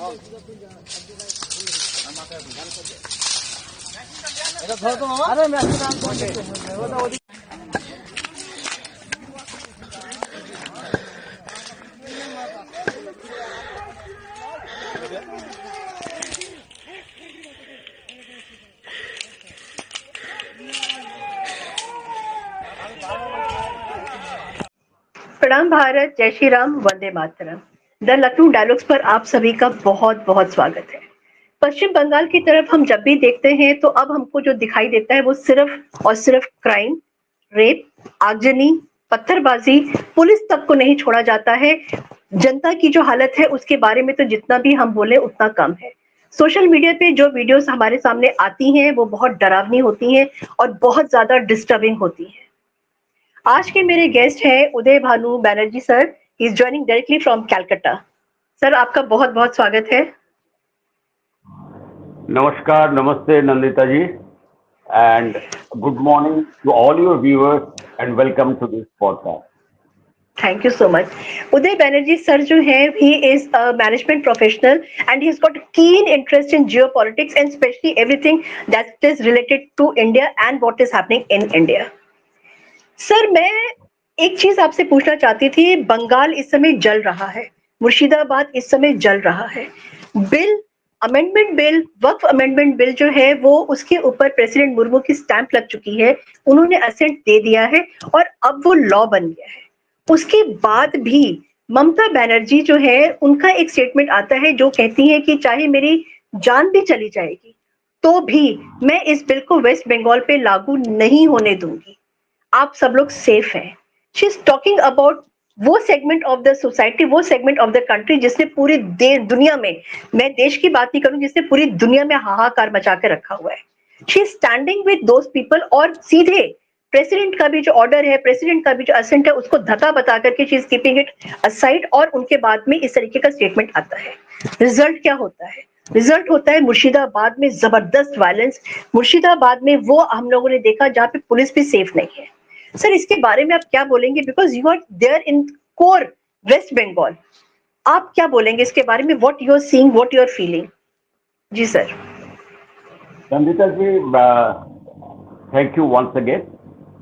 प्रणाम भारत, जय Shri Ram, Vande Mataram. The Lucknow dialogues पर आप सभी का बहुत बहुत स्वागत है। पश्चिम बंगाल की तरफ हम जब भी देखते हैं तो अब हमको जो दिखाई देता है वो सिर्फ और सिर्फ क्राइम, रेप, आगजनी, पत्थरबाजी, पुलिस तक को नहीं छोड़ा जाता है। जनता की जो हालत है उसके बारे में तो जितना भी हम बोले उतना कम है। सोशल मीडिया पे जो वीडियोस हमारे सामने आती हैं वो बहुत डरावनी होती हैं और बहुत ज्यादा डिस्टर्बिंग होती हैं। आज के मेरे गेस्ट हैं Uday Bhanu Banerjee sir. He is joining directly from Calcutta. Sir आपका बहुत बहुत स्वागत है। नमस्कार, नमस्ते Nandita ji, and good morning to all your viewers and welcome to this podcast. Thank you so much. Uday Banerjee sir जो है he is a management professional and he has got keen interest in geopolitics and specially everything that is related to India and what is happening in India. Sir मैं एक चीज आपसे पूछना चाहती थी। बंगाल इस समय जल रहा है, मुर्शिदाबाद इस समय जल रहा है। बिल अमेंडमेंट बिल, वक्फ अमेंडमेंट बिल जो है वो उसके ऊपर प्रेसिडेंट मुर्मू की स्टैंप लग चुकी है, उन्होंने असेंट दे दिया है और अब वो लॉ बन गया है। उसके बाद भी ममता बनर्जी जो है उनका एक स्टेटमेंट आता है जो कहती है कि चाहे मेरी जान भी चली जाएगी तो भी मैं इस बिल को वेस्ट बंगाल पे लागू नहीं होने दूंगी। आप सब लोग सेफ हैं। शी इज टॉकिंग अबाउट वो सेगमेंट ऑफ द सोसाइटी, वो सेगमेंट ऑफ द कंट्री जिसने पूरी दुनिया में, मैं देश की बात नहीं करूं, जिसने पूरी दुनिया में हाहाकार मचा के रखा हुआ है। She is standing with those people और सीधे प्रेसिडेंट का भी जो ऑर्डर है, प्रेसिडेंट का भी जो असेंट है, उसको धक्का बता करके she is keeping it aside और उनके बाद में इस तरीके का स्टेटमेंट आता है। रिजल्ट क्या होता है? रिजल्ट होता है मुर्शिदाबाद में जबरदस्त वायलेंस। मुर्शिदाबाद में वो हम लोगों ने देखा जहाँ पे पुलिस भी सेफ नहीं है। सर इसके बारे में आप क्या बोलेंगे? Because you are there in core West Bengal. आप क्या बोलेंगे इसके बारे में? What you are seeing, what you are feeling? जी sir. Nandita ji, thank you once again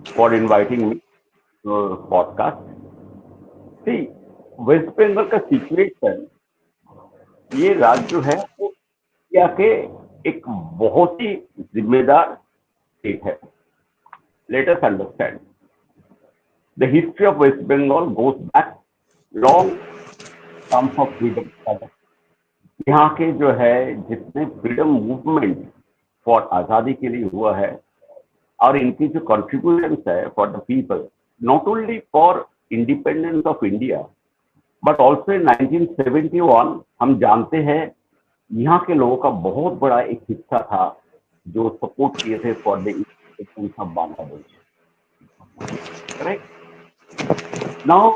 for inviting me to podcast. See, West Bengal का सिचुएशन, ये राज्य जो है वो इंडिया के एक बहुत ही जिम्मेदार स्टेट है। Let us understand the history of West Bengal goes back long terms of freedom. यहाँ के जो है जितने फ्रीडम मूवमेंट फॉर आज़ादी के लिए हुआ है और इनकी जो कॉन्ट्रीब्यूशन है for the people, not only for independence of India but also in 1971 हम जानते हैं यहाँ के लोगों का बहुत बड़ा एक हिस्सा था जो सपोर्ट किए थे for the independence of Bangladesh. Correct. Now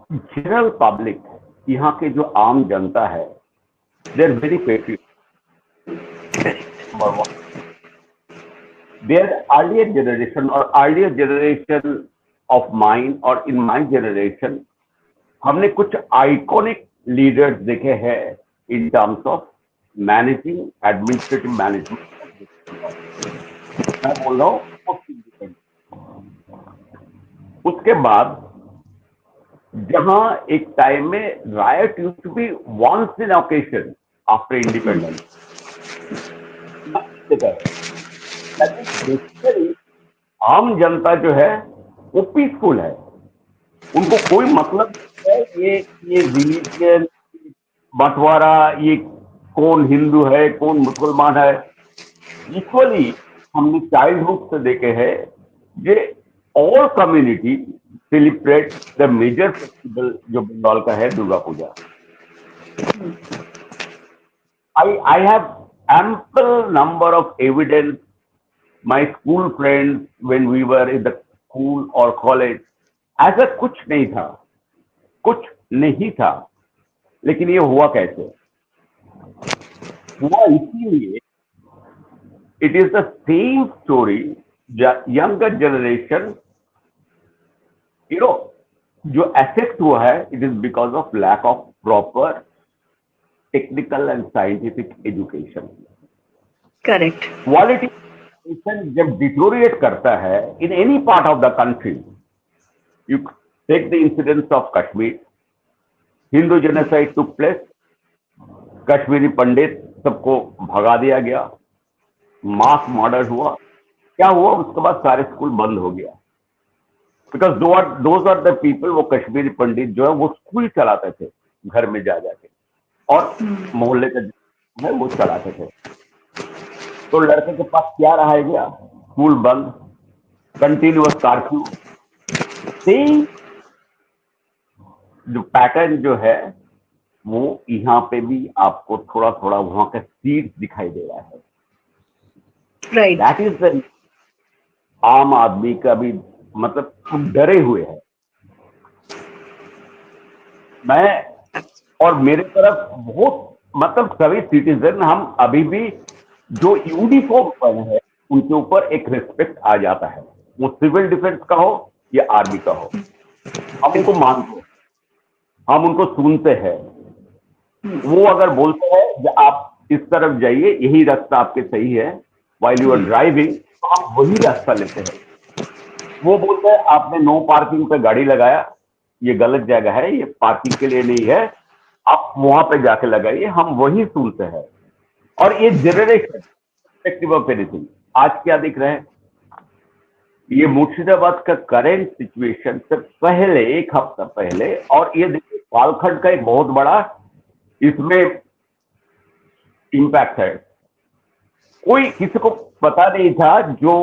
general public, यहाँ के जो आम जनता है, they are very patriot. Number one, their earlier generation of mine or in my generation, हमने कुछ आइकॉनिक लीडर्स देखे हैं इन terms of managing, administrative management. मैं बोल रहा हूँ उसके बाद जहां एक टाइम में riot used to be once in occasion after independence. आम जनता जो है वो पीसफुल है, उनको कोई मतलब नहीं है ये रिलीजियन बंटवारा, ये कौन हिंदू है कौन मुसलमान है। इक्वली हमने चाइल्डहुड से देखे हैं ये all community celebrate the major festival जो बंगाल का है, Durga Puja. I have ample number of evidence. My school friends, when we were in the school or college, ऐसा कुछ नहीं था। लेकिन ये हुआ कैसे? हुआ इसीलिए, it is the same story, younger generation, जो अफेक्ट हुआ है, it is because of lack of proper technical and scientific education. Correct. Quality education जब डिटोरिएट करता है in any part of the country, you take the incidence of Kashmir, Hindu genocide took place, Kashmiri Pandit सबको भगा दिया गया, मास मर्डर हुआ, क्या हुआ उसके बाद सारे स्कूल बंद हो गया, because those are the people, वो कश्मीरी पंडित जो है वो स्कूल चलाते थे घर में जा जाके, और मोहल्ले के है वो चलाते थे। तो लड़के के पास क्या रहा गया, स्कूल बंद, कंटिन्यूअस कर्फ्यू। सेम जो पैटर्न जो है वो यहाँ पे भी आपको थोड़ा थोड़ा वहां का सीड दिखाई दे रहा है। राइट। दैट इज द आम आदमी का भी मतलब डरे हुए है। मैं और मेरे तरफ बहुत मतलब सभी सिटीजन, हम अभी भी जो यूनिफॉर्म पहने हैं उनके ऊपर एक रिस्पेक्ट आ जाता है, वो सिविल डिफेंस का हो या आर्मी का हो, हम उनको मानते हैं, हम उनको सुनते हैं। वो अगर बोलते हैं कि आप इस तरफ जाइए, यही रास्ता आपके सही है, वाइल यू आर ड्राइविंग, तो हम वही रास्ता लेते हैं। वो बोलते हैं आपने नो पार्किंग पे गाड़ी लगाया, ये गलत जगह है, ये पार्किंग के लिए नहीं है, आप वहां पे जाके लगाइए, हम वही सुनते हैं। और ये जनरेशन पर्सपेक्टिव ऑफ एनीथिंग, आज क्या दिख रहा है, ये मुर्शिदाबाद का करंट सिचुएशन से पहले, एक हफ्ता पहले, और ये देखिए पालखंड का एक बहुत बड़ा इसमें इम्पैक्ट है। कोई किसी को पता नहीं था जो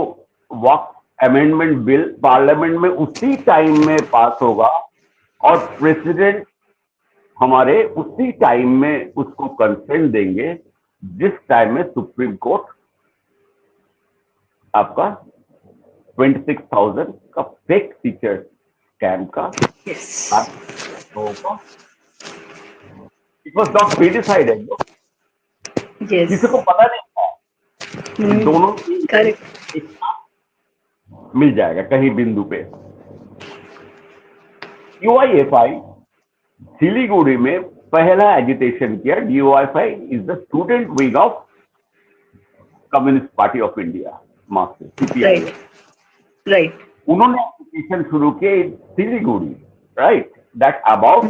वक्फ अमेंडमेंट बिल पार्लियामेंट में उसी टाइम में पास होगा और प्रेसिडेंट हमारे उसी टाइम में उसको कंसेंट देंगे जिस टाइम में सुप्रीम कोर्ट आपका 26,000 का फेक टीचर स्कैम का होगा। It was not pre decided, किसी को पता नहीं था, दोनों करेक्ट। मिल जाएगा कहीं बिंदु पे। यूआईएफआई सिलीगुड़ी में पहला एजिटेशन किया। DOFI is the student wing of Communist Party of India, Marxist CPI. Right. उन्होंने एजिटेशन शुरू किए Siliguri, right, that about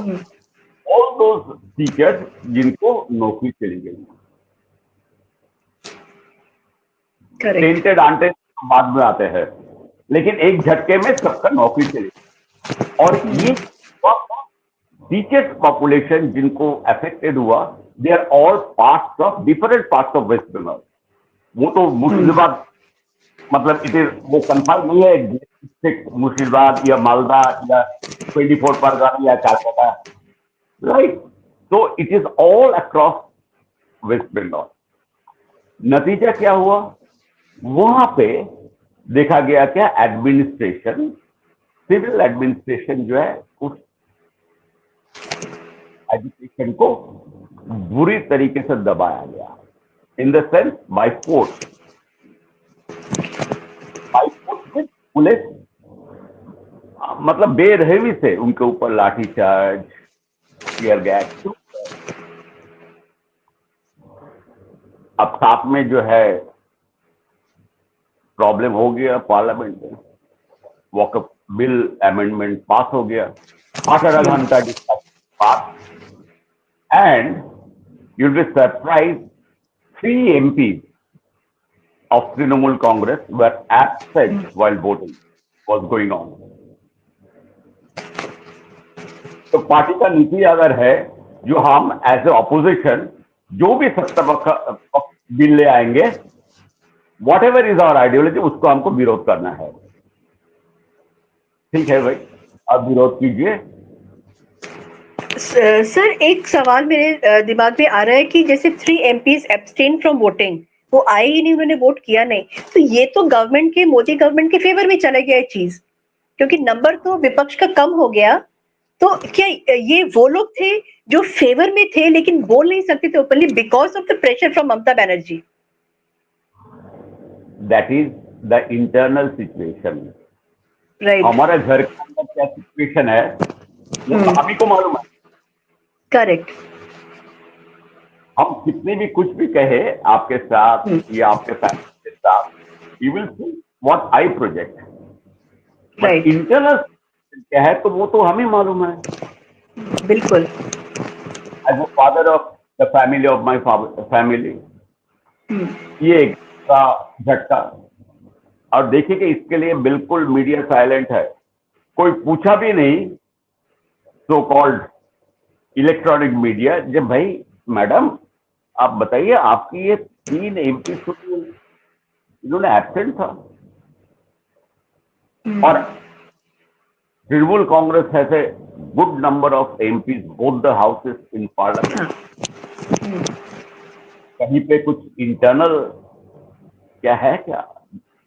all those teachers जिनको नौकरी चली गई। टेंटेड आंटेड बाद में आते हैं, लेकिन एक झटके में सबका नौकरी चली गई। और ये टीचर्स पॉपुलेशन जिनको अफेक्टेड हुआ, they are all parts of different parts of West Bengal. वो तो मुर्शिदाबाद मतलब इट इज वो कंफाइन नहीं है डिस्ट्रिक्ट मुर्शिदाबाद या मालदा या 24 परगना या कलकत्ता, राइट। तो it is all across West Bengal. नतीजा क्या हुआ, वहां पे देखा गया क्या, एडमिनिस्ट्रेशन, सिविल एडमिनिस्ट्रेशन जो है उस एजुकेशन को बुरी तरीके से दबाया गया, in the sense by force with police, मतलब बेरहमी से उनके ऊपर लाठीचार्ज, टीयर गैस। अब साथ में जो है प्रॉब्लम हो गया पार्लियामेंट में, वॉकअप बिल अमेंडमेंट पास हो गया, 8 घंटा discussion pass, and you'll be surprised 3 MPs of Trinamool Congress were absent while voting was going on. तो पार्टी का नीति अगर है जो हम एज ए ऑपोजिशन जो भी सत्ता पक्ष बिल ले आएंगे, whatever is our ideology, उसको हमको विरोध करना है। ठीक है भाई, अब विरोध कीजिए। सर एक सवाल मेरे दिमाग में आ रहा है कि जैसे 3 MPs एब्सटेन फ्रॉम वोटिंग, वो आए ही नहीं, उन्होंने वोट किया नहीं, तो ये तो गवर्नमेंट के, मोदी गवर्नमेंट के फेवर में चला गया है चीज, क्योंकि नंबर तो विपक्ष का कम हो गया। तो क्या ये वो लोग थे जो फेवर में थे लेकिन बोल नहीं सकते थे openly because of the pressure from Mamata Banerjee? That is the internal situation. Right. हमारे घर के अंदर क्या सिचुएशन है वो सभी को मालूम है। करेक्ट। हम कितने भी कुछ भी कहे आपके साथ या आपके फैमिली के साथ, you will see what I project, but right, internal क्या है तो वो तो हमें मालूम है। बिल्कुल। As a father of the family of my family, ये एक का झटका। और देखिए कि इसके लिए बिल्कुल मीडिया साइलेंट है, कोई पूछा भी नहीं, सो कॉल्ड इलेक्ट्रॉनिक मीडिया, जब भाई मैडम आप बताइए आपकी ये 3 एमपी इन्होंने एबसेंट था, और Trinamool Congress has a good number of MPs both the houses in parliament. हाँ। कहीं पे कुछ इंटरनल क्या है, क्या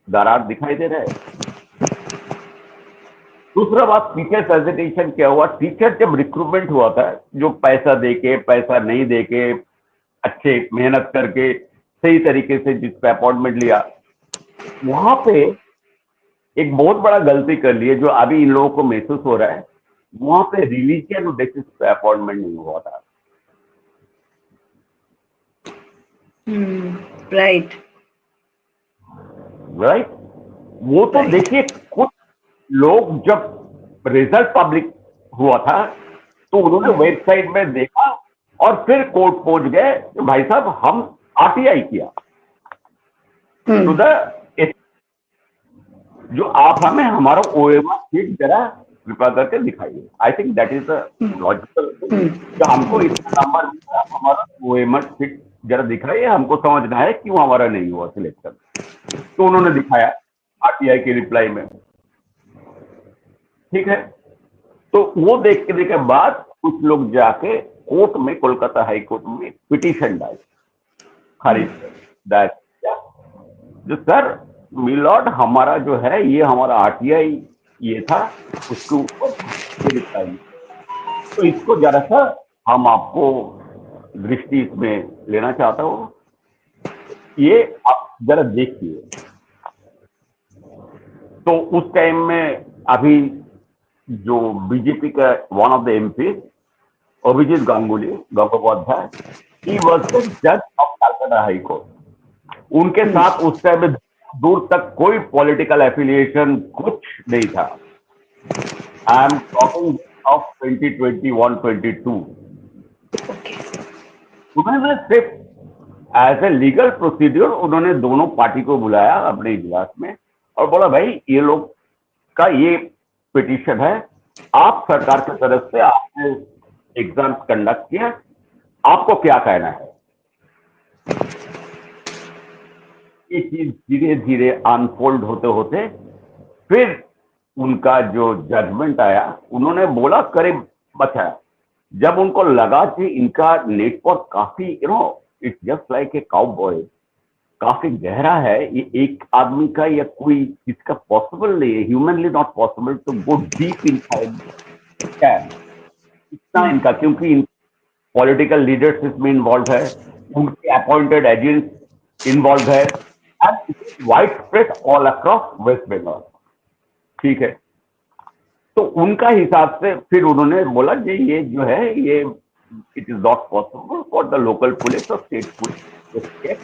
दरार दिखाई दे रहा है? दूसरा बात, टीचर्स एजुकेशन क्या हुआ? टीचर जब रिक्रूटमेंट हुआ था, जो पैसा देके पैसा नहीं देके अच्छे मेहनत करके सही तरीके से जिस पे अपॉइंटमेंट लिया, वहां पे एक बहुत बड़ा गलती कर ली है जो अभी इन लोगों को महसूस हो रहा है। वहां पे रिलीजियन बेसिस पे अपॉइंटमेंट नहीं हुआ था। राइट, राइट, वो तो राइट। देखिए, कुछ लोग जब रिजल्ट पब्लिक हुआ था तो उन्होंने वेबसाइट में देखा और फिर कोर्ट पहुंच गए कि भाई साहब हम आरटीआई किया टू द, जो आप हमें हमारा ओएमआर शीट जरा कृपा करके दिखाइए। I think that is the logical, जो हमको इतना नंबर मिला, हमारा ओएमआर शीट जरा दिखाइए, हमको समझना है क्यों हमारा नहीं हुआ सिलेक्शन। तो उन्होंने दिखाया आरटीआई की रिप्लाई में, ठीक है। तो वो देखने के बाद कुछ लोग जाके कोर्ट में, कोलकाता हाई कोर्ट में पिटीशन डाली, खारिज दैट, जो सर मिलॉर्ड हमारा जो है ये हमारा आरटीआई ये था, उसके ऊपर रिप्लाई, तो इसको जरा सा हम आपको दृष्टि इसमें लेना चाहता हूँ, ये आप जरा देखिए। तो उस टाइम में अभी जो बीजेपी का one of the MP Abhijit Ganguly Gangopadhyay, he was the जज ऑफ कलकत्ता हाई कोर्ट। उनके साथ उस टाइम में दूर तक कोई पॉलिटिकल एफिलिएशन कुछ नहीं था। I am talking of 2021-22। उन्होंने सिर्फ एज ए लीगल प्रोसीड्यूर उन्होंने दोनों पार्टी को बुलाया अपने इजलास में और बोला भाई ये लोग का ये पिटीशन है, आप सरकार की तरफ से आपने एग्जाम कंडक्ट किया, आपको क्या कहना है। ये चीज धीरे धीरे अनफोल्ड होते होते फिर उनका जो जजमेंट आया, उन्होंने बोला करीब बचाया, जब उनको लगा कि इनका नेटवर्क काफी it's just like a cowboy, काफी गहरा है, ये एक आदमी का या कोई इसका पॉसिबल नहीं है, humanly not possible to go deep inside can, इतना इनका, क्योंकि इन पॉलिटिकल लीडरशिप में इन्वॉल्व है, उनके अपॉइंटेड एजेंट इन्वॉल्व है, and it is wide spread all across West Bengal, ठीक है। तो उनका हिसाब से फिर उन्होंने बोला कि ये जो है ये it is not possible for the local police और स्टेट पुलिस,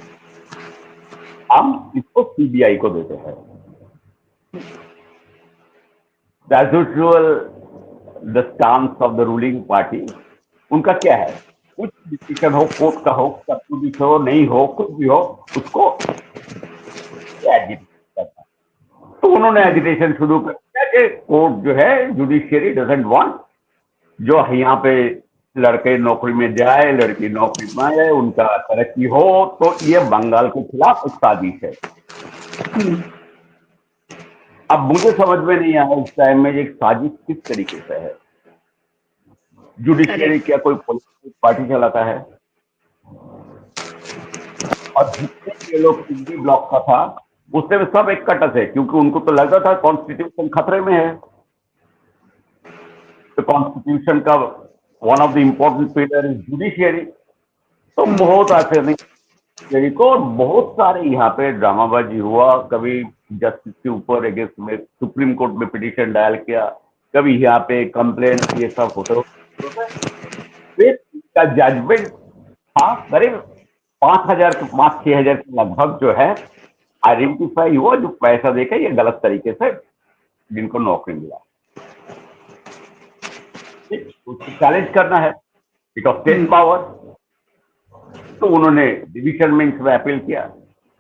हम इसको सीबीआई को देते हैं। As usual the stance of the ruling party, उनका क्या है, कुछ डिसीजन हो, कोर्ट का हो, सब हो, नहीं हो, कुछ भी हो, उसको एजिट करना। तो उन्होंने एजिटेशन शुरू कर दिया कि कोर्ट जो है, जुडिशियरी डजंट वांट जो यहाँ पे लड़के नौकरी में जाए, लड़की नौकरी में आए, उनका तरक्की हो, तो ये बंगाल के खिलाफ एक साजिश है। अब मुझे समझ में नहीं आया उस टाइम में एक साजिश किस तरीके से है। जुडिशियरी क्या कोई पॉलिटिकल पार्टी चलाता है? और जितने ये लोग पिंडी ब्लॉक का था उससे में सब एक कटक है, क्योंकि उनको तो लगता था कॉन्स्टिट्यूशन खतरे में है। तो कॉन्स्टिट्यूशन का one of the important pillar is judiciary. तो बहुत आते नहीं को, बहुत सारे यहाँ पे ड्रामाबाजी हुआ, कभी जस्टिस के ऊपर अगेंस्ट में सुप्रीम कोर्ट में पिटीशन डायल किया, कभी यहाँ पे कंप्लेन, ये सब होते फिर का जजमेंट हाँ, करीब 5,000 के 5-6,000 के लगभग जो है आइडेंटिफाई हुआ जो पैसा देके ये गलत तरीके से जिनको नौकरी मिला। ठीक, उसको चैलेंज करना है, इट ऑफ स्टेट पावर। तो उन्होंने डिवीजन बेंच में अपील किया,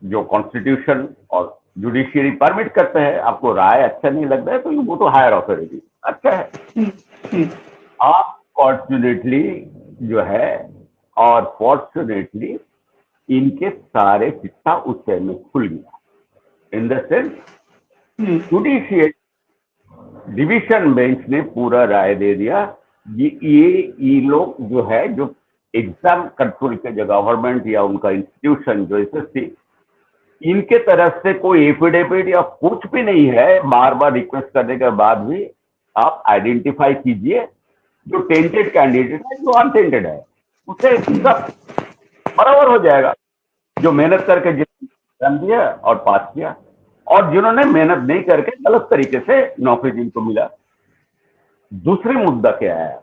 जो कॉन्स्टिट्यूशन और जुडिशियरी परमिट करते हैं। आपको राय अच्छा नहीं लगता है तो वो तो हायर अथॉरिटी अच्छा है। आप फॉर्चुनेटली जो है, और फॉर्चुनेटली इनके सारे चिट्ठा उस टाइम में खुल गया। In the sense judiciary division bench ने पूरा राय दे दिया, ये लोग जो है, जो एग्जाम कंट्रोल के जो गवर्नमेंट या उनका इंस्टीट्यूशन जो एसएससी, इनके तरफ से कोई एफिडेविट या कुछ भी नहीं है। बार बार रिक्वेस्ट करने के बाद भी आप आइडेंटिफाई कीजिए जो टेंटेड कैंडिडेट है, जो अनटेंटेड है, उसे सब बराबर हो जाएगा। जो मेहनत करके एग्जाम दिया और पास किया, और जिन्होंने मेहनत नहीं करके गलत तरीके से नौकरी जिनको मिला। दूसरी मुद्दा क्या है,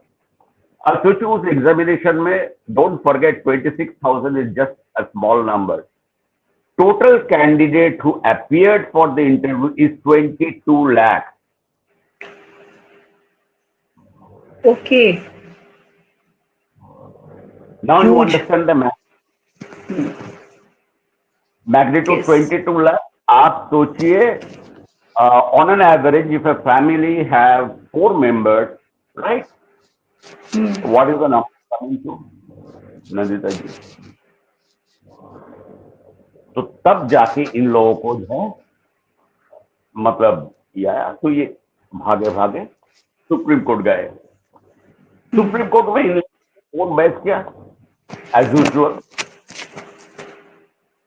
अब सोचिए उस एग्जामिनेशन में, don't forget 26,000 is just a small number. Total candidate who appeared for the interview is 22 lakh. Okay. Now you Huge. understand the magnitude. Yes. 22 lakh. आप सोचिए, on an average, if a family have 4 members, right? What is the number coming to? Nandita जी, तो तब जाके इन लोगों को जो है, मतलब ये आया, तो ये भागे भागे सुप्रीम कोर्ट गए। सुप्रीम कोर्ट में इन कोर्ट बहस किया as usual.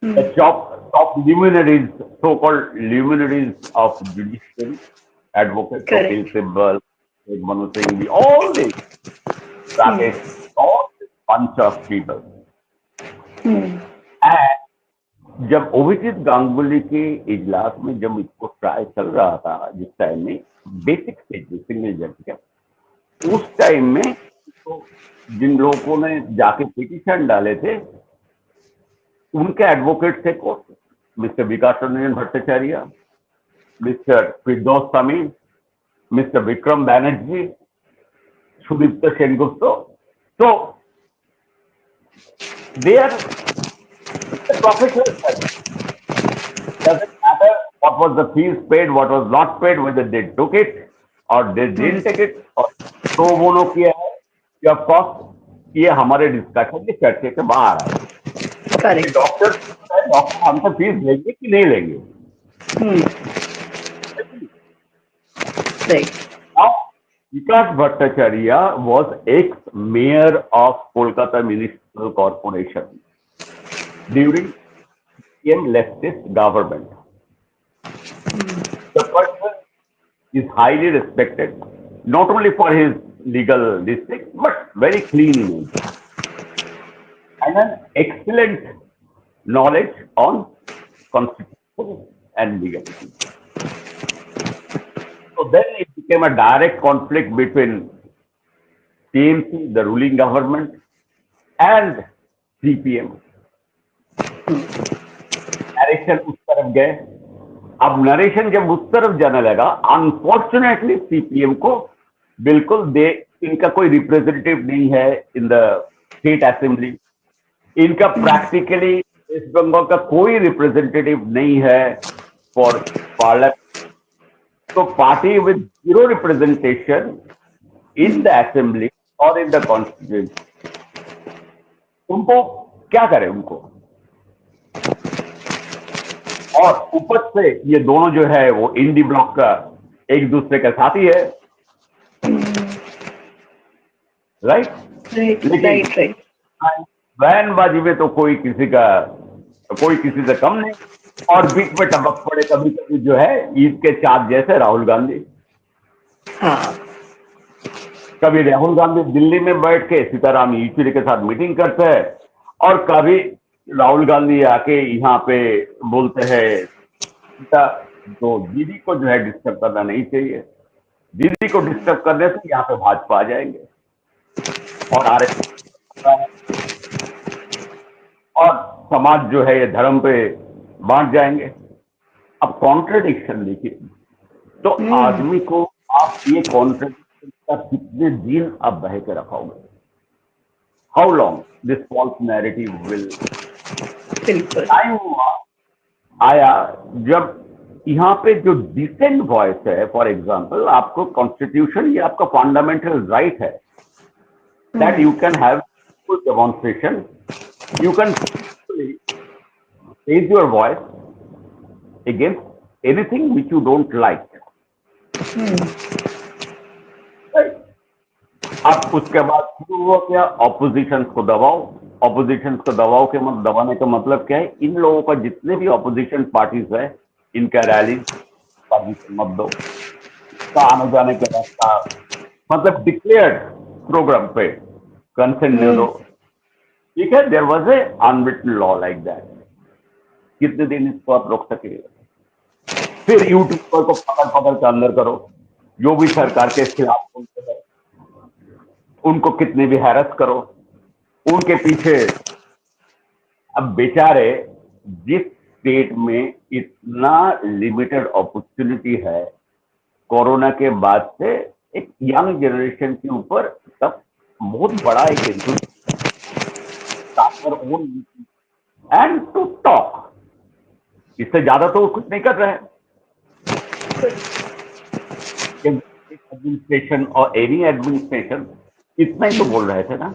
The top luminaries, so-called luminaries of judiciary, advocates, Kapil Sibal, Manu Singh, all these, all this bunch of people. And जब अभिजीत गांगुली के इजलास में जब इसको ट्राई चल रहा था, जिस टाइम में बेसिक स्टेज सिंगल जज का, उस टाइम में तो जिन लोगों ने जाके पिटीशन डाले थे, उनके एडवोकेट थे को mister Vikas Ranjan Bhattacharya, mister Firdous Sami, mister Vikram Banerjee, Sudipta Sengupta. So they are the professionals. Doesn't matter what was the fees paid, what was not paid, whether they took it or they didn't take it, और तो वो किया है कि ऑफ कोर्स ये हमारे डिस्कशन के चर्चे के बाहर है। डॉक्टर हमसे फीस लेंगे कि नहीं लेंगे? Now, Vikas Bhattacharya was ex-mayor of Kolkata Municipal Corporation during PM leftist government. The person is highly respected, not only for his legal district, but very clean image and an excellent knowledge on constitution and legality. So then it became a direct conflict between TMC, the ruling government, and CPM. Narration उस तरफ गए। अब narration जब उस तरफ जाने लगा, unfortunately CPM को बिल्कुल इनका कोई रिप्रेजेंटेटिव नहीं है इन द स्टेट असेंबली। इनका प्रैक्टिकली वेस्ट बंगाल का कोई रिप्रेजेंटेटिव नहीं है फॉर पार्लियामेंट। तो party with zero representation in the assembly और इन द कॉन्स्टिट्यूएंसी, उनको क्या करें उनको? और ऊपर से ये दोनों जो है वो इंडी ब्लॉक का एक दूसरे का साथी है, राइट? लेकिन बयानबाजी में तो कोई किसी से कम नहीं, और बीच में टपक पड़े कभी कभी जो है ईद के चाँद जैसे राहुल गांधी। कभी राहुल गांधी दिल्ली में बैठ के सीताराम येचुरी के साथ मीटिंग करते हैं, और कभी राहुल गांधी आके यहाँ पे बोलते हैं तो दीदी को जो है डिस्टर्ब करना नहीं चाहिए, दीदी को डिस्टर्ब करने से यहाँ पे भाजपा आ जाएंगे। और समाज जो है ये धर्म पे बांट जाएंगे। अब कॉन्ट्रडिक्शन देखिए, तो आदमी को आप ये कॉन्ट्रडिक्शन का कितने दिन आप बह के रखोगे? How long this false narrative will? बिल्कुल। टाइम आया जब यहाँ पे जो डिसेंट वॉइस है, फॉर एग्जाम्पल आपको कॉन्स्टिट्यूशन, ये आपका फंडामेंटल राइट है that you can have full demonstration, you can raise your voice against anything which you don't like. Right? अब उसके बाद शुरू हुआ क्या? ऑपोजिशन को दबाओ। ऑपोजिशन को दबाने का मतलब क्या है? इन लोगों का जितने भी ऑपोजिशन पार्टीज है, इनका रैली परमिशन मत दो, का आने जाने का रास्ता, मतलब डिक्लेयर्ड प्रोग्राम पे कंसेंट दे दो। ठीक है, there was a unwritten law like that. कितने दिन इसको आप रोक सकेगा? फिर यूट्यूबर को पकड़ पकड़ के अंदर करो, जो भी सरकार के खिलाफ बोलते हैं उनको कितने भी हैरस करो, उनके पीछे। अब बेचारे जिस स्टेट में इतना लिमिटेड अपॉर्चुनिटी है कोरोना के बाद से, एक यंग जनरेशन के ऊपर तब बहुत बड़ा एक एंड टू टॉक, इससे ज्यादा तो कुछ नहीं कर रहे हैं। एडमिनिस्ट्रेशन और एनी एडमिनिस्ट्रेशन इतना ही तो बोल रहे थे ना।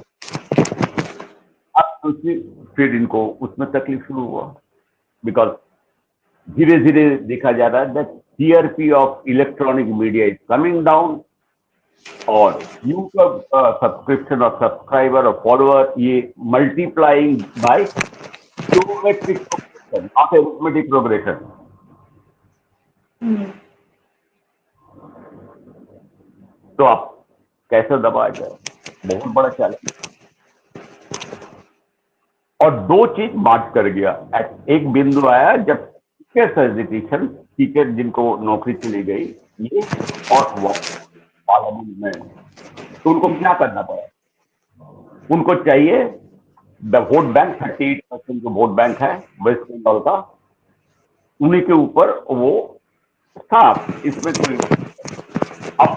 अब तो फिर इनको उसमें तकलीफ शुरू हुआ, बिकॉज धीरे धीरे देखा जा रहा है that CRP of electronic media is coming down, और यूट्यूब सब्सक्रिप्शन और सब्सक्राइबर और फॉलोअर ये multiplying by geometric progression, not arithmetic progression. तो आप कैसे दबाया जाए? बहुत बड़ा चैलेंज। और दो चीज बात कर गया। एक बिंदु आया जब टीचर्स एजुकेशन, टीचर जिनको नौकरी चली गई ये, और पार्लियामेंट में, तो उनको क्या करना पड़ा? उनको चाहिए द वोट बैंक, 38% जो वोट बैंक है वेस्ट बंगाल का, उन्हीं के ऊपर वो साफ, इसमें कोई आप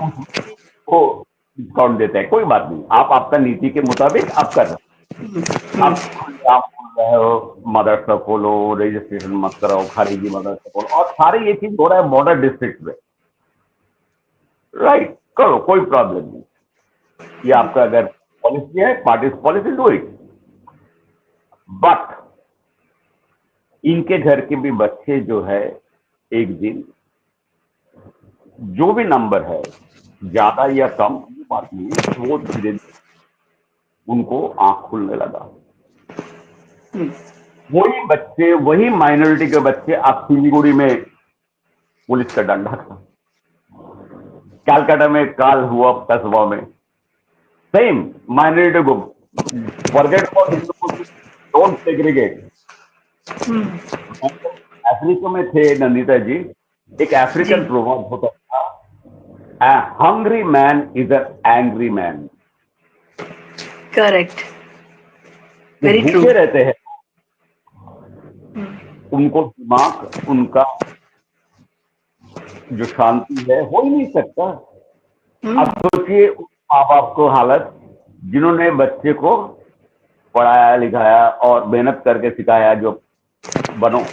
को डिस्काउंट देते हैं, कोई बात नहीं, आप आपका नीति के मुताबिक आप कर रहे आप बोल रहे हो मदरसा खोलो, रजिस्ट्रेशन मत कराओ, खारिजी मदरसा खोलो, और सारे ये चीज हो रहा है बॉर्डर डिस्ट्रिक्ट में। राइट, करो, कोई प्रॉब्लम नहीं। ये आपका अगर पॉलिसी है, parties policy, do it. But इनके घर के भी बच्चे जो है, एक दिन जो भी नंबर है, ज्यादा या कम बात नहीं, वो धीरे धीरे उनको आंख खुलने लगा। वही बच्चे, वही माइनॉरिटी के बच्चे, आप सिलीगुड़ी में पुलिस का डंडा था, कैलकाटा में काल हुआ, कस्बा में सेम माइनॉरिटी को forget for don't segregate. Africa में थे नंदिता जी, एक अफ्रीकन प्रोवर्ब होता था, a hungry man is an angry man. Correct, very true. भूखे रहते हैं, उनको दिमाग, उनका जो शांति है हो ही नहीं सकता। अब सोचिए उस माँ बाप को हालत, जिन्होंने बच्चे को पढ़ाया लिखाया और मेहनत करके सिखाया, जो बनो।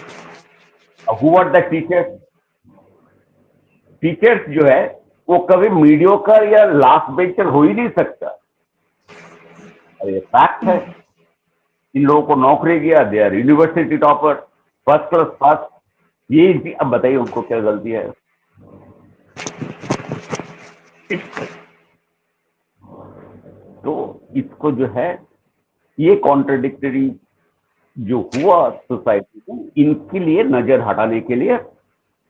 Who are the teachers? Teachers जो है वो कभी मीडियोकर या लास्ट बेंचर हो ही नहीं सकता। अरे फैक्ट है, इन लोगों को नौकरी किया, they are university topper, first class pass. ये अब बताइए उनको क्या गलती है? तो इसको जो है, ये कॉन्ट्रडिक्टरी जो हुआ सोसाइटी में, इनके लिए नजर हटाने के लिए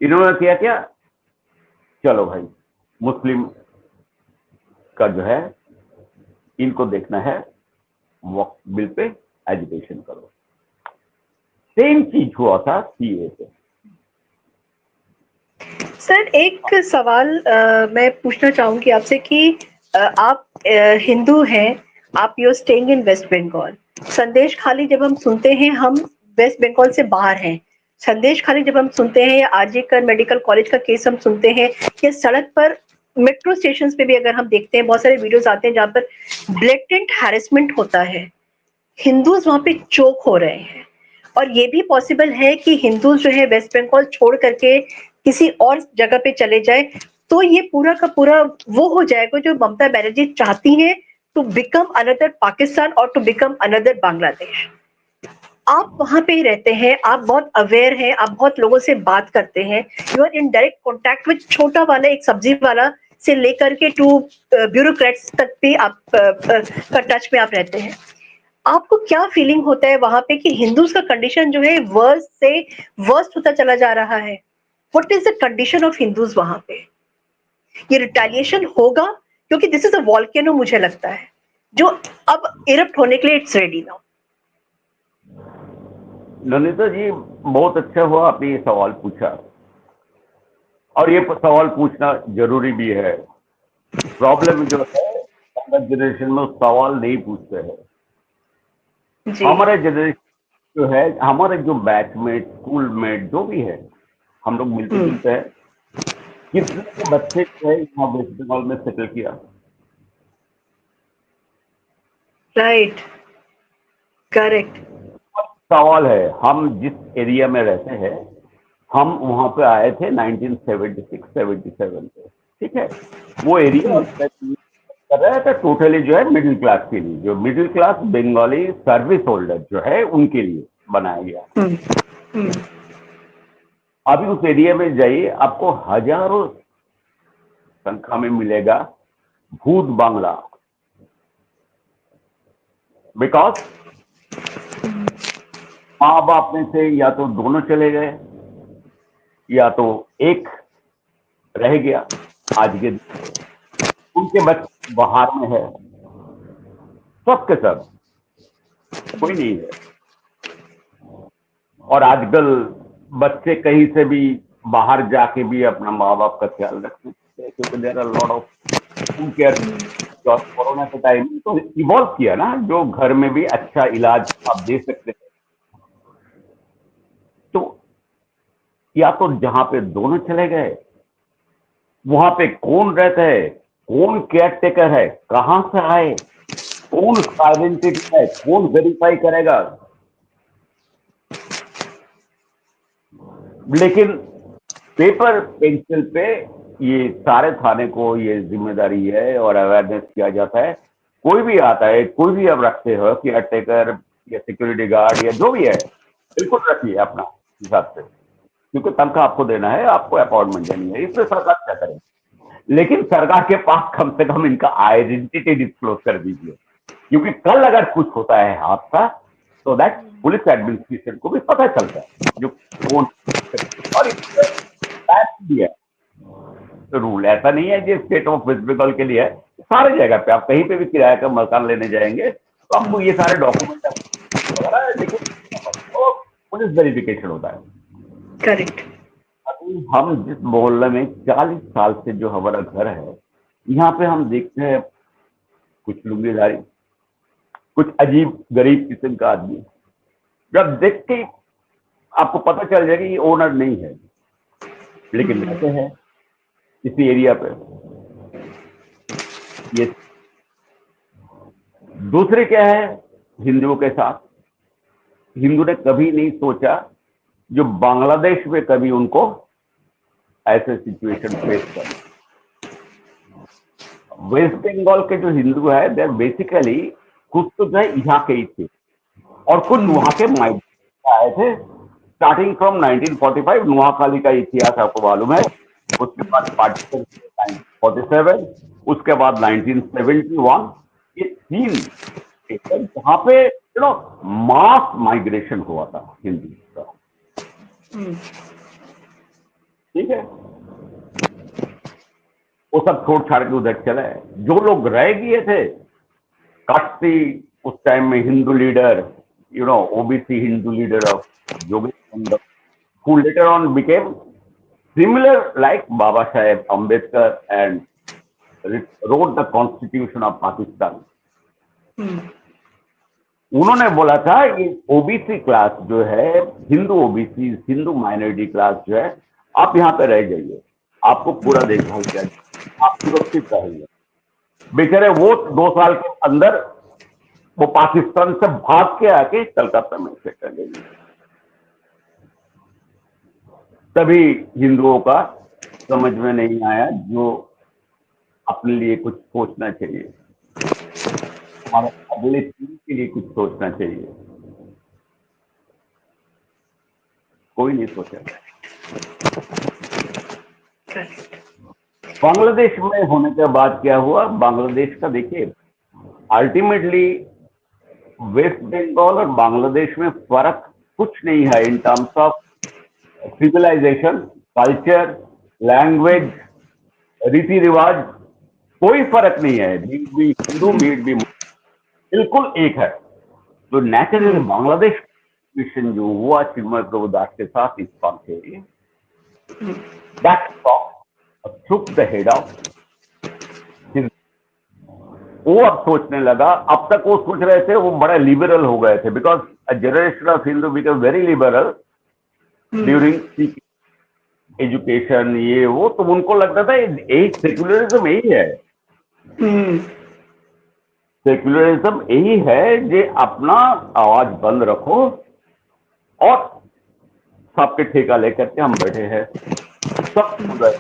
इन्होंने किया क्या? चलो भाई, मुस्लिम का जो है, इनको देखना है, वक्फ बिल पे एजुकेशन करो। सेम चीज हुआ था सीए पे। सर, एक सवाल मैं पूछना चाहूंगी आपसे कि आप हिंदू हैं, आप you staying in West Bengal. Sandeshkhali जब हम सुनते हैं, हम वेस्ट बंगाल से बाहर हैं। संदेश खाली जब हम सुनते हैं, या आरजीकर मेडिकल कॉलेज का केस हम सुनते हैं, या सड़क पर मेट्रो स्टेशन पे भी अगर हम देखते हैं, बहुत सारे वीडियोस आते हैं जहाँ पर ब्लेटेंट हैरेसमेंट होता है, हिंदूज वहां पे चोक हो रहे हैं। और ये भी पॉसिबल है कि हिंदूज जो है वेस्ट बंगाल छोड़ करके किसी और जगह पे चले जाए, तो ये पूरा का पूरा वो हो जाएगा जो ममता बनर्जी चाहती हैं, टू बिकम अनदर पाकिस्तान और टू बिकम अनदर बांग्लादेश। आप वहां पे ही रहते हैं, आप बहुत अवेयर हैं, आप बहुत लोगों से बात करते हैं, you are in direct contact with छोटा वाला एक सब्जी वाला से लेकर के टू ब्यूरोक्रेट्स तक भी आप का टच में आप रहते हैं। आपको क्या फीलिंग होता है वहां पे कि हिंदूज का कंडीशन जो है वर्स्ट से वर्स्ट होता चला जा रहा है? What is the condition of Hindus वहां पे? ये रिटेलिएशन होगा, क्योंकि दिस इज अ वॉल्केनो, मुझे लगता है, जो अब इरप्ट होने के लिए इट्स रेडी नाउ। नंदिता जी, बहुत अच्छा हुआ आपने ये सवाल पूछा, और ये सवाल पूछना जरूरी भी है। प्रॉब्लम जो है, यंगर जनरेशन में सवाल नहीं पूछते हैं। जी। हमारे जनरेशन जो है, हमारे जो बैचमेट, स्कूल मेट जो भी है, हम लोग मिलते जुलते हैं। कितने के बच्चे जो है यहाँ वेस्ट बंगाल में सेटल किया? राइट। करेक्ट। सवाल है, हम जिस एरिया में रहते हैं, हम वहां पे आए थे 1976-77 पे, ठीक है। वो एरिया कर रहा था टोटली जो है मिडिल क्लास के लिए, जो middle class Bengali service holder जो है उनके लिए बनाया गया। अभी उस एरिया में जाइए, आपको हजारों संख्या में मिलेगा भूत बांग्ला, बिकॉज माँ बाप में से या तो दोनों चले गए, या तो एक रह गया। आज के दिन उनके बच्चे बाहर में है, सबके सब, कोई नहीं है। और आजकल बच्चे कहीं से भी बाहर जाके भी अपना माँ बाप का ख्याल रख सकते हैं, क्योंकि there are lot of home care. Corona के टाइम में तो इवॉल्व किया ना, जो घर में भी अच्छा इलाज आप दे सकते हैं। तो या तो जहां पे दोनों चले गए, वहां पे कौन रहता है, कौन केयर टेकर है, कहां से आए, कौन उसका आइडेंटिटी है, कौन वेरीफाई करेगा? लेकिन पेपर पेंसिल पे ये सारे थाने को ये जिम्मेदारी है और अवेयरनेस किया जाता है। कोई भी आता है, कोई भी आप रखते हो, केयर टेकर या सिक्योरिटी गार्ड या जो भी है, बिल्कुल रखिए अपना हिसाब से, क्योंकि तनख्वाह आपको देना है, आपको अपॉइंटमेंट देनी है। इसमें सरकार क्या करे? लेकिन सरकार के पास कम से कम इनका आइडेंटिटी डिस्क्लोज कर दीजिए, क्योंकि कल अगर कुछ होता है हादसा, तो दैट पुलिस एडमिनिस्ट्रेशन को भी पता चलता है जो कौन। और भी है रूल, ऐसा नहीं है जो स्टेट ऑफ वेस्ट बंगाल के लिए है, सारे जगह पे आप कहीं पे भी किराए का मकान लेने जाएंगे तो आपको ये सारे डॉक्यूमेंट वगैरह, लेकिन तो पुलिस वेरिफिकेशन होता है। करेक्ट। अभी हम जिस मोहल्ले में 40 साल से जो हमारा घर है, यहाँ पे हम देखते हैं कुछ लुंगीधारी, कुछ अजीब गरीब किस्म का आदमी, जब देख के आपको पता चल जाएगा ये ओनर नहीं है, लेकिन रहते हैं इसी एरिया पे। ये दूसरे क्या है, हिंदुओं के साथ हिंदू ने कभी नहीं सोचा जो बांग्लादेश में कभी उनको ऐसे सिचुएशन फेस कर। वेस्ट बंगाल के जो हिंदू है, दे बेसिकली कुछ तो जो है यहाँ के ही थे, और कुछ वहां के माइग्रेट आए थे। स्टार्टिंग फ्रॉम 1945 नुआखाली का इतिहास आपको मालूम है। उसके बाद पार्टीशन 1947, उसके बाद 1971। ये 3 जहां पे मास माइग्रेशन हुआ था हिंदू का, ठीक है। वो सब छोड़ छाड़ के उधर चले। जो लोग रह गए थे, काशी उस टाइम में Hindu leader, OBC Hindu leader of जोगेश, who later on became similar like Baba Saheb Ambedkar and wrote the Constitution of Pakistan. उन्होंने बोला था ये ओबीसी क्लास जो है, Hindu OBC, Hindu minority class जो है, आप यहाँ पे रह जाइए, आपको पूरा देखभाल किया जाएगा, आप सुरक्षित रहेंगे। बेचारे वो 2 साल के अंदर वो पाकिस्तान से भाग के आके कलकत्ता में सेटल गई। तभी हिंदुओं का समझ में नहीं आया जो अपने लिए कुछ सोचना चाहिए, हमारे अगले पीढ़ी के लिए कुछ सोचना चाहिए, कोई नहीं सोचा। बांग्लादेश में होने के बाद क्या हुआ, बांग्लादेश का देखिए अल्टीमेटली वेस्ट बंगाल और बांग्लादेश में फर्क कुछ नहीं है in terms of civilisation, culture, language, रीति रिवाज, कोई फर्क नहीं है। हिंदू मीट भी बिल्कुल एक है। तो नेचुरली बांग्लादेश मिशन जो हुआ चिन्मय प्रभुदास के साथ इस बात से that took the head off। वो अब सोचने लगा, अब तक वो सोच रहे थे वो बड़ा लिबरल हो गए थे, because a generation of Hindu become very liberal during education, ये वो, तो उनको लगता था यही सेक्युलरिज्म यही है, सेक्युलरिज्म यही है जे अपना आवाज बंद रखो और सबके ठेका लेकर के हम बैठे हैं सब खुद है।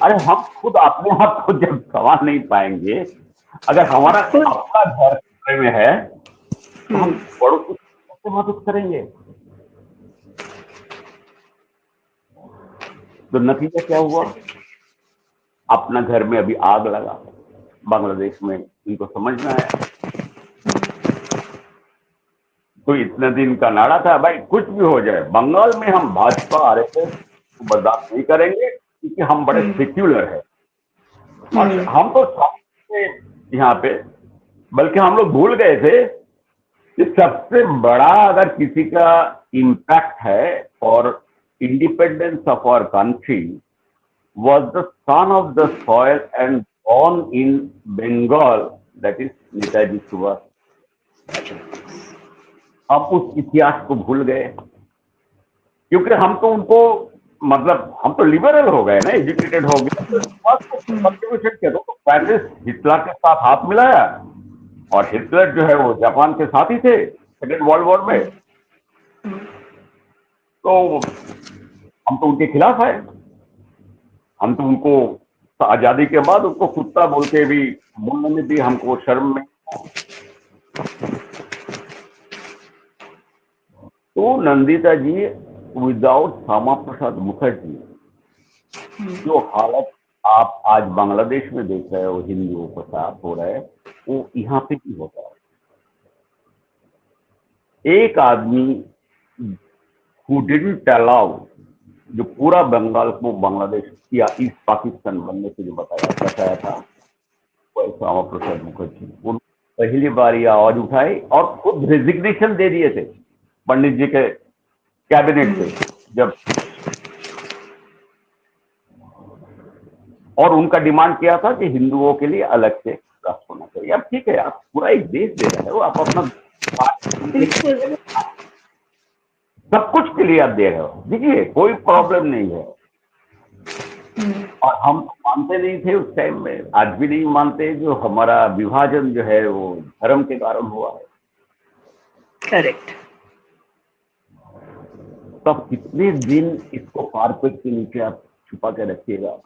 अरे हम खुद अपने आप को जब संभाल नहीं पाएंगे, अगर हमारा अपना घर में है तो हम बड़ों को कैसे मदद करेंगे? तो नतीजा क्या हुआ, अपना घर में अभी आग लगा बांग्लादेश में, इनको समझ में आया। तो इतने दिन का नारा था भाई कुछ भी हो जाए बंगाल में हम भाजपा आरएसएस को बर्दाश्त नहीं करेंगे क्योंकि हम बड़े सेक्युलर है। और हम तो यहाँ पे, बल्कि हम लोग भूल गए थे कि सबसे बड़ा अगर किसी का इम्पैक्ट है और independence of our country was the son of the soil and born in Bengal, that is Netaji Subhash. अब उस इतिहास को भूल गए क्योंकि हम तो उनको, मतलब हम तो लिबरल हो गए ना, एजुकेटेड हो गए, कंट्रीब्यूशन किया। तो पेरिस हिटलर के साथ हाथ मिलाया और हिटलर जो है वो जापान के साथ ही थे सेकेंड वर्ल्ड वॉर में, तो हम तो उनके खिलाफ है। हम तो उनको आजादी के बाद उनको कुत्ता बोल के भी बोलने में भी हमको शर्म में। तो नंदिता जी विदाउट श्यामा प्रसाद मुखर्जी जो हालत आप आज बांग्लादेश में देख रहे हो हिंदुओं के साथ हो रहा है, वो यहाँ पे भी होता है। एक आदमी who didn't allow, जो पूरा बंगाल को बांग्लादेश या ईस्ट पाकिस्तान बनने से जो बताया था वो श्यामा प्रसाद मुखर्जी। वो पहली बार ये आवाज उठाई और खुद रेजिग्नेशन दे दिए थे पंडित जी के कैबिनेट से जब, और उनका डिमांड किया था कि हिंदुओं के लिए अलग से राष्ट्र होना चाहिए। अब ठीक है, आप पूरा एक देश दे रहे हो, आप अपना सब कुछ के लिए आप दे रहे हो, देखिए कोई प्रॉब्लम नहीं है। और हम मानते नहीं थे उस टाइम में, आज भी नहीं मानते, जो हमारा विभाजन जो है वो धर्म के कारण हुआ है। करेक्ट। तब कितने दिन इसको कारपेट के नीचे आप छुपा के रखिएगा।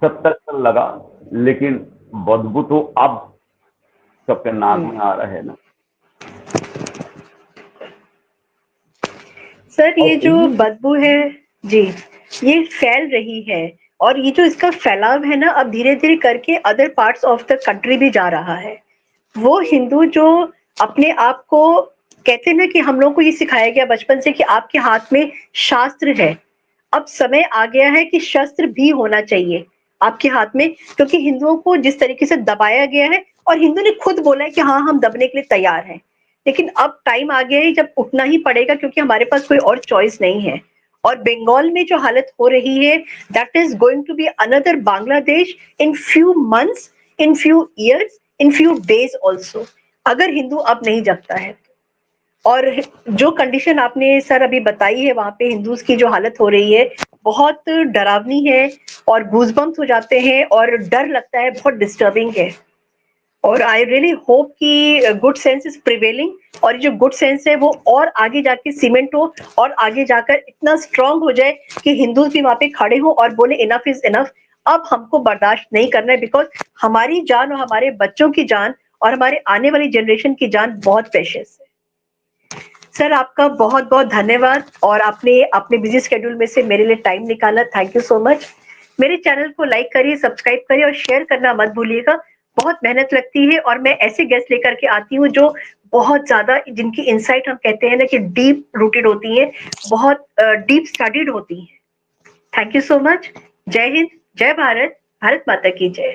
70 साल लगा, लेकिन बदबू तो अब सबके नाक में आ रहा है ना। सर ये जो बदबू है जी, ये फैल रही है और ये जो इसका फैलाव है ना, अब धीरे धीरे करके other parts of the country भी जा रहा है। वो हिंदू जो अपने आप को कहते हैं ना कि हम लोगों को ये सिखाया गया बचपन से कि आपके हाथ में शास्त्र है, अब समय आ गया है कि शस्त्र भी होना चाहिए आपके हाथ में, क्योंकि हिंदुओं को जिस तरीके से दबाया गया है, और हिंदू ने खुद बोला है कि हाँ हम दबने के लिए तैयार हैं, लेकिन अब टाइम आ गया है जब उठना ही पड़ेगा क्योंकि हमारे पास कोई और चॉइस नहीं है। और बंगाल में जो हालत हो रही है, that is going to be another Bangladesh in few months, in few years, in few days also. अगर हिंदू अब नहीं जगता है। और जो कंडीशन आपने सर अभी बताई है वहां पे हिंदूज की जो हालत हो रही है बहुत डरावनी है और गूजबम्स हो जाते हैं और डर लगता है, बहुत डिस्टर्बिंग है। और आई रियली होप कि गुड सेंस इज प्रिवेलिंग और ये जो गुड सेंस है वो और आगे जाके सीमेंट हो और आगे जाकर इतना स्ट्रांग हो जाए कि हिंदूज भी वहां पे खड़े हो और बोले इनफ इज इनफ, अब हमको बर्दाश्त नहीं करना है, बिकॉज हमारी जान और हमारे बच्चों की जान और हमारे आने वाली जनरेशन की जान बहुत प्रेशियस है। सर आपका बहुत बहुत धन्यवाद और आपने अपने बिजी शेड्यूल में से मेरे लिए टाइम निकाला, थैंक यू सो मच। मेरे चैनल को लाइक करिए, सब्सक्राइब करिए और शेयर करना मत भूलिएगा। बहुत मेहनत लगती है और मैं ऐसे गेस्ट लेकर के आती हूँ जो बहुत ज्यादा, जिनकी इंसाइट हम कहते हैं ना कि डीप रूटेड होती है, बहुत डीप स्टडीड होती है। Thank you so much. जय हिंद, जय भारत, भारत माता की जय।